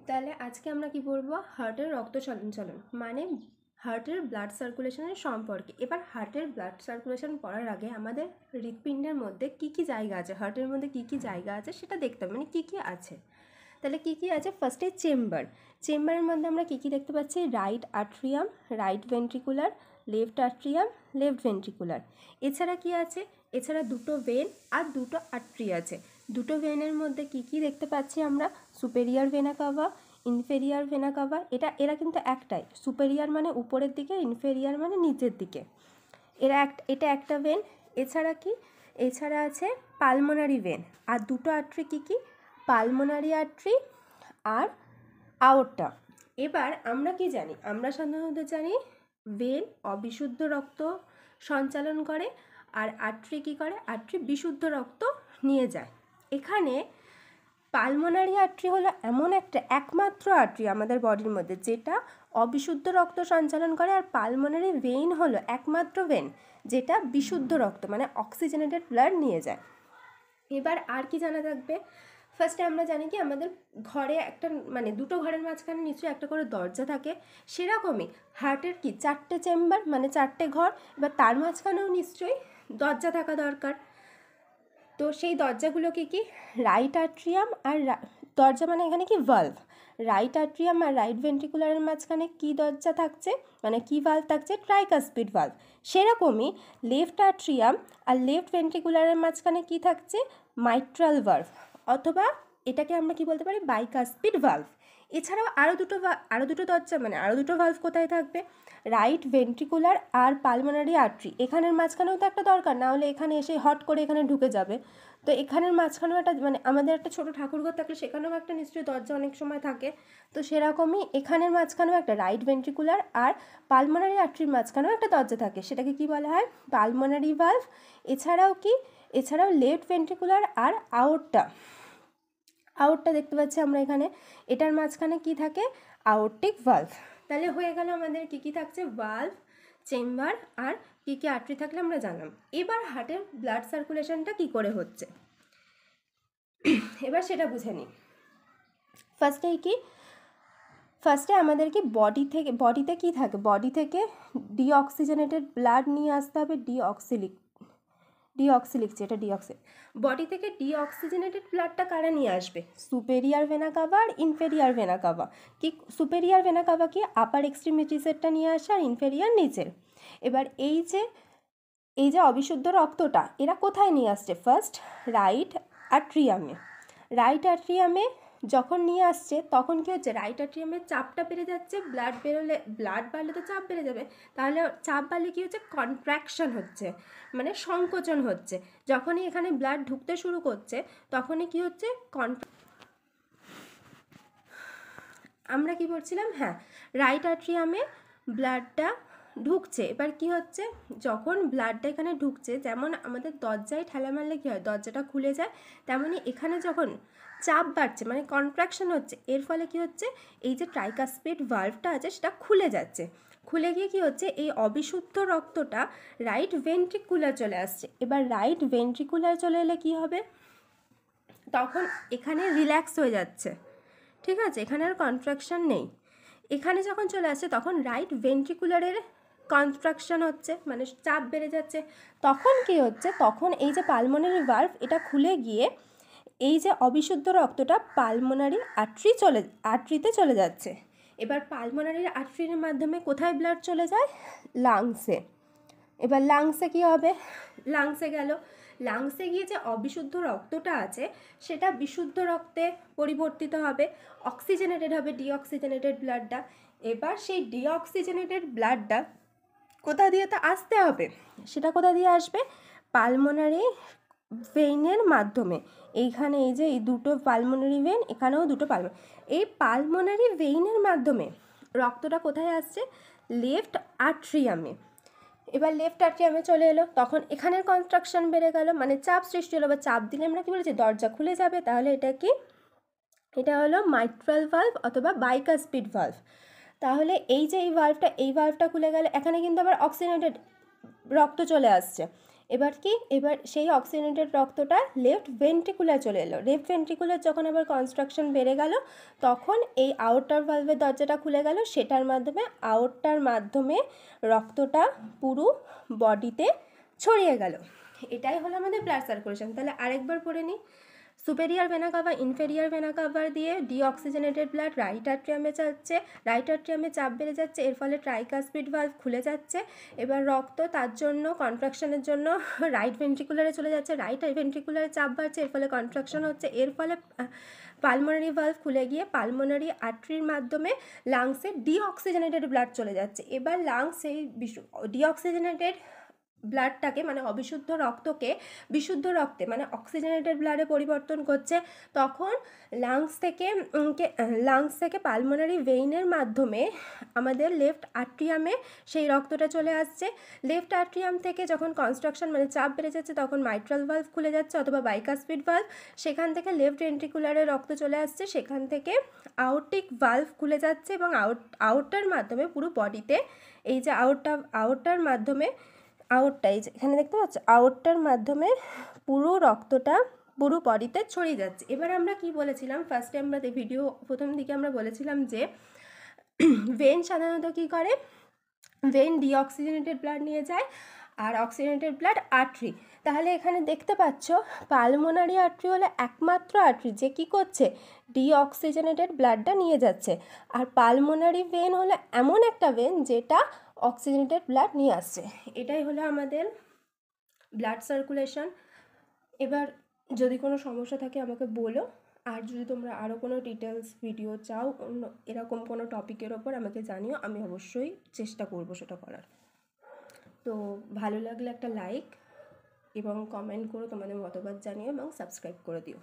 তাহলে আজকে আমরা কি বলবো, হার্টের রক্ত সঞ্চালন মানে হার্টের ব্লাড সার্কুলেশনের সম্পর্কে। এবার হার্টের ব্লাড সার্কুলেশন পড়ার আগে আমাদের হৃৎপিণ্ডের মধ্যে কি কি জায়গা আছে, হার্টের মধ্যে কি কি জায়গা আছে সেটা দেখতে হবে, মানে কি কি আছে। তাহলে কি কি আছে, ফার্স্টে চেম্বারের মধ্যে আমরা কি কি দেখতে পাচ্ছি, right atrium, right ventricular, left atrium, left ventricular. এছাড়া কি আছে, এছাড়া দুটো ভেন আর দুটো আর্টারি আছে। দুটো ভেনের মধ্যে কি কি দেখতে পাচ্ছি আমরা, superior vena CAVA, inferior vena CAVA. এরা কিন্তু একটাই, সুপেরিয়র মানে উপরের দিকে, ইনফেরিয়র মানে নিচের দিকে। এটা একটা ভেন। এছাড়া কি, এছাড়া আছে পালমোনারি ভেন। আর দুটো আর্টারি কি কি, পালমোনারি আর্টারি আর আওরটা। এবার আমরা কি জানি, আমরা সাধারণত জানি ভেন অবিশুদ্ধ রক্ত সঞ্চালন করে আর আর্টারি কী করে, আর্টারি বিশুদ্ধ রক্ত নিয়ে যায়। এখানে পালমোনারি আর্টারি হলো এমন একটা একমাত্র আর্টারি আমাদের বডির মধ্যে যেটা অবিশুদ্ধ রক্ত সঞ্চালন করে, আর পালমোনারি ভেইন হলো একমাত্র ভেন যেটা বিশুদ্ধ রক্ত মানে অক্সিজেনেটেড ব্লাড নিয়ে যায়। এবার আর কি জানা থাকবে, ফার্স্টে আমরা জানি কি আমাদের ঘরে একটা মানে দুটো ঘরের মাঝখানে নিশ্চয়ই একটা করে দরজা থাকে, সেরকমই হার্টের কি চারটে চেম্বার মানে চারটে ঘর, এবার তার মাঝখানেও নিশ্চয়ই দরজা থাকা দরকার। তো সেই দরজাগুলো কি কি, রাইট আর্ট্রিয়াম আর দরজা মানে এখানে কি ভালভ, রাইট আর্ট্রিয়াম আর রাইট ভেন্ট্রিকুলারের মাঝখানে কি দরজা থাকছে মানে কি ভালভ থাকছে, ট্রাইকাসপিড ভালভ। সেরকমই লেফট আর্ট্রিয়াম আর লেফট ভেন্ট্রিকুলারের মাঝখানে কি থাকছে, মাইট্রাল ভালভ, অথবা এটাকে আমরা কি বলতে পারি, বাইকাসপিড ভালভ। এছাড়াও আরও দুটো দরজা মানে আরও দুটো ভালভ কোথায় থাকবে, রাইট ভেন্ট্রিকুলার আর পালমোনারি আর্টারি, এখানের মাঝখানেও তো একটা দরকার, না হলে এখানে এসে হট করে এখানে ঢুকে যাবে। তো এখানের মাঝখানেও একটা মানে আমাদের একটা ছোটো ঠাকুরঘর থাকলে সেখানেও একটা নিশ্চয়ই দরজা অনেক সময় থাকে। তো সেরকমই এখানের মাঝখানেও একটা রাইট ভেন্ট্রিকুলার আর পালমোনারি আর্টারির মাঝখানেও একটা দরজা থাকে, সেটাকে কি বলা হয়, পালমোনারি ভালভ। এছাড়াও কি, এছাড়াও লেফট ভেন্ট্রিকুলার আর আউটটা দেখতে পাচ্ছি আমরা এখানে, এটার মাঝখানে কি থাকে, আউটটিক ভালভ। তাহলে হয়ে গেল আমাদের কি কি থাকছে, ভালভ, চেম্বার আর কি কি আর্টারি থাকলে আমরা জানলাম। এবার হার্টের ব্লাড সার্কুলেশনটা কি করে হচ্ছে এবার সেটা বুঝে নিই। ফার্স্টে আমাদের কি বডিতে কি থাকে, বডি থেকে ডিঅক্সিজেনেটেড ব্লাড নিয়ে আসতে হবে, বডি থেকে ডিঅক্সিজেনেটেড ব্লাডটা কারা নিয়ে আসবে, সুপেরিয়র ভেনা কাভা আর ইনফেরিয়র ভেনা কাভা। কি সুপেরিয়র ভেনা কাভা কি আপার এক্সট্রিমিটিসেরটা নিয়ে আসে আর ইনফেরিয়র নিচের। এবার এই যে অবিশুদ্ধ রক্তটা এরা কোথায় নিয়ে আসছে, ফার্স্ট রাইট আট্রিয়ামে যখন নিয়ে আসছে তখন কি হচ্ছে, রাইট আট্রিয়ামের চাপটা বেড়ে যাচ্ছে, ব্লাড বাড়লে তো চাপ বেড়ে যাবে, তাহলে চাপ বাড়লে কি হচ্ছে, কন্ট্রাকশন হচ্ছে মানে সংকোচন হচ্ছে। যখনই এখানে ব্লাড ঢুকতে শুরু করছে তখনই কি হচ্ছে, আমরা কি বলছিলাম, হ্যাঁ, রাইট আট্রিয়ামে ব্লাডটা ঢুকছে। এবার কি হচ্ছে, যখন ব্লাডটা এখানে ঢুকছে, যেমন আমাদের দরজায় ঠেলা মারলে কী হয়, দরজাটা খুলে যায়, তেমনই এখানে যখন চাপ বাড়ছে মানে কন্ট্রাকশন হচ্ছে, এর ফলে কি হচ্ছে, এই যে ট্রাইকাসপিড ভালভটা আছে সেটা খুলে যাচ্ছে। খুলে গিয়ে কি হচ্ছে, এই অবিশুদ্ধ রক্তটা রাইট ভেন্ট্রিকুলার চলে আসছে। এবার রাইট ভেন্ট্রিকুলার চলে এলে কি হবে, তখন এখানে রিল্যাক্স হয়ে যাচ্ছে, ঠিক আছে, এখানে আর কন্ট্রাকশন নেই। এখানে যখন চলে আসছে তখন রাইট ভেন্ট্রিকুলারের কন্ট্রাকশন হচ্ছে মানে চাপ বেড়ে যাচ্ছে। তখন কি হচ্ছে, তখন এই যে পালমোনারি ভালভ এটা খুলে গিয়ে এই যে অবিশুদ্ধ রক্তটা পালমোনারি আর্টারিতে চলে যাচ্ছে। এবার পালমোনারি আর্টারির মাধ্যমে কোথায় ব্লাড চলে যায়, লাংসে। এবার লাংসে কী হবে, লাংসে গিয়ে যে অবিশুদ্ধ রক্তটা আছে সেটা বিশুদ্ধ রক্তে পরিবর্তিত হবে, অক্সিজেনেটেড হবে, ডিঅক্সিজেনেটেড ব্লাডটা। এবার সেই ডিঅক্সিজেনেটেড ব্লাডটা কোথা দিয়ে তো আসতে হবে, সেটা কোথা দিয়ে আসবে, পালমোনারি ভেইনের মাধ্যমে। এইখানে এই যে এই দুটো পালমোনারি ভেইন, এখানেও দুটো এই পালমোনারি ভেইনের মাধ্যমে রক্তটা কোথায় আসছে, লেফট আট্রিয়ামে। এবার লেফট আট্রিয়ামে চলে এলো, তখন এখানের কনস্ট্রাকশন বেড়ে গেল মানে চাপ সৃষ্টি হলো, বা চাপ দিলে আমরা কি বলেছি দরজা খুলে যাবে। তাহলে এটা হলো মাইট্রাল ভালভ অথবা বাইকাসপিড ভালভ। তাহলে এই যে এই ভালভটা খুলে গেলে এখানে কিন্তু আবার অক্সিজেনেটেড রক্ত চলে আসছে। এবার সেই অক্সিজেনেটেড রক্তটা লেফট ভেন্ট্রিকুলার চলে এলো। লেফট ভেন্ট্রিকুলার যখন আবার কনস্ট্রাকশন বেড়ে গেল, তখন এই আউটার ভালভের দরজাটা খুলে গেল, সেটার মাধ্যমে রক্তটা পুরো বডিতে ছড়িয়ে গেল। এটাই হলো আমাদের ব্লাড সার্কুলেশন। তাহলে আরেকবার পড়ে নিই। Superior vena CAVA, inferior vena cover দিয়ে ডিঅক্সিজেনেটেড ব্লাড রাইট আর্ট্রিয়ামে যাচ্ছে, রাইট আর্ট্রিয়ামে চাপ বেড়ে যাচ্ছে, এর ফলে ট্রাইকাসপিড ভালভ খুলে যাচ্ছে। এবার রক্ত তার জন্য কন্ট্রাকশনের জন্য রাইট ভেন্ট্রিকুলারে চলে যাচ্ছে, রাইট ভেন্ট্রিকুলারে চাপ বাড়ছে, এর ফলে কন্ট্রাকশন হচ্ছে, এর ফলে পালমোনারি ভালভ খুলে গিয়ে পালমোনারি আর্টারির মাধ্যমে লাংসে ডিঅক্সিজেনেটেড ব্লাড চলে যাচ্ছে। এবার লাংস এই ডিঅক্সিজেনেটেড ব্লাডটাকে মানে অবিশুদ্ধ রক্তকে বিশুদ্ধ রক্তে মানে অক্সিজেনেটেড ব্লাডে পরিবর্তন করছে। তখন লাংস থেকে পালমোনারি ভেইনের মাধ্যমে আমাদের লেফট আর্ট্রিয়ামে সেই রক্তটা চলে আসছে। লেফট আর্ট্রিয়াম থেকে যখন কনস্ট্রাকশন মানে চাপ বেড়ে যাচ্ছে, তখন মাইট্রাল ভালভ খুলে যাচ্ছে অথবা বাইকাসপিড ভালভ, সেখান থেকে লেফট ভেন্ট্রিকুলারে রক্ত চলে আসছে, সেখান থেকে আউটিক ভালভ খুলে যাচ্ছে এবং আউটটার মাধ্যমে পুরো বডিতে এই যে আউটটার মাধ্যমে এই যে এখানে দেখতে পাচ্ছ আউটটার মাধ্যমে পুরো রক্তটা পুরো বডিতে ছড়িয়ে যাচ্ছে। এবার আমরা কি বলেছিলাম ফার্স্টে, আমরা ভিডিও প্রথম দিকে আমরা বলেছিলাম যে ভেন সাধারণত কী করে, ভেন ডিঅক্সিজেনেটেড ব্লাড নিয়ে যায় আর অক্সিজেনেটেড ব্লাড আর্টারি। তাহলে এখানে দেখতে পাচ্ছ পালমোনারি আর্টারি হলো একমাত্র আর্টারি যে কী করছে, ডিঅক্সিজেনেটেড ব্লাডটা নিয়ে যাচ্ছে। আর পালমোনারি ভেন হলো এমন একটা ভেন যেটা অক্সিজেনেটেড ব্লাড নিয়ে আসছে। এটাই হলো আমাদের ব্লাড সার্কুলেশন। এবার যদি কোনো সমস্যা থাকে আমাকে বলো, আর যদি তোমরা আরও কোনো ডিটেলস ভিডিও চাও অন্য এরকম কোনো টপিকের ওপর আমাকে জানিও, আমি অবশ্যই চেষ্টা করব সেটা করার। তো ভালো লাগলে একটা লাইক এবং কমেন্ট করো, তোমাদের মতামত জানিও এবং সাবস্ক্রাইব করে দিও।